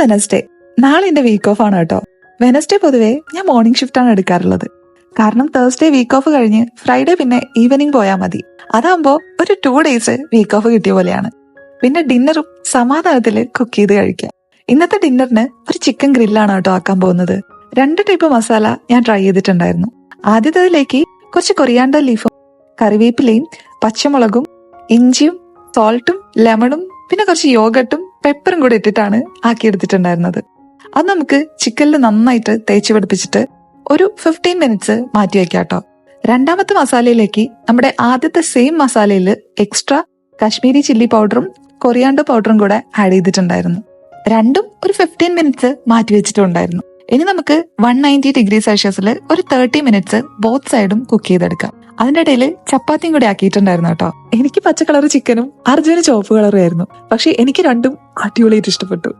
Wednesday. നാളെ എന്റെ week of ആണ് കേട്ടോ. വെനസ്ഡേ പൊതുവേ ഞാൻ മോർണിംഗ് ഷിഫ്റ്റ് ആണ് എടുക്കാറുള്ളത്. കാരണം തേഴ്സ്ഡേ വീക്ക് ഓഫ് കഴിഞ്ഞ് ഫ്രൈഡേ പിന്നെ ഈവനിങ് പോയാൽ മതി. അതാകുമ്പോ ഒരു 2 days വീക്ക് ഓഫ് കിട്ടിയ പോലെയാണ്. പിന്നെ ഡിന്നറും സമാധാനത്തില് കുക്ക് ചെയ്ത് കഴിക്കാം. ഇന്നത്തെ ഡിന്നറിന് ഒരു ചിക്കൻ ഗ്രില്ലാണ് കേട്ടോ ആക്കാൻ പോകുന്നത്. 2 ടൈപ്പ് മസാല ഞാൻ ട്രൈ ചെയ്തിട്ടുണ്ടായിരുന്നു. ആദ്യത്തേതിലേക്ക് കുറച്ച് കൊറിയാണ്ടർ ലീഫും കറിവേപ്പിലയും പച്ചമുളകും ഇഞ്ചിയും സോൾട്ടും ലെമണും പിന്നെ കുറച്ച് യോഗട്ടും പെപ്പറും കൂടി ഇട്ടിട്ടാണ് ആക്കിയെടുത്തിട്ടുണ്ടായിരുന്നത്. അത് നമുക്ക് ചിക്കനിൽ നന്നായിട്ട് തേച്ച് പിടിപ്പിച്ചിട്ട് ഒരു 15 minutes മാറ്റി വെക്കാം കേട്ടോ. രണ്ടാമത്തെ മസാലയിലേക്ക് നമ്മുടെ ആദ്യത്തെ സെയിം മസാലയിൽ എക്സ്ട്രാ കാശ്മീരി ചില്ലി പൗഡറും കൊറിയാണ്ടർ പൗഡറും കൂടെ ആഡ് ചെയ്തിട്ടുണ്ടായിരുന്നു. രണ്ടും ഒരു 15 minutes മാറ്റി വെച്ചിട്ടുണ്ടായിരുന്നു. ഇനി നമുക്ക് 190 degree Celsius ഒരു 30 minutes ബോത്ത് സൈഡും കുക്ക് ചെയ്തെടുക്കാം. അതിന്റെ ഇടയിൽ ചപ്പാത്തിയും കൂടി ആക്കിയിട്ടുണ്ടായിരുന്നു കേട്ടോ. എനിക്ക് പച്ച കളർ ചിക്കനും അർജുന് ചുവപ്പ് കളറും ആയിരുന്നു. പക്ഷെ എനിക്ക് രണ്ടും അടിപൊളിയായിട്ട് ഇഷ്ടപ്പെട്ടു.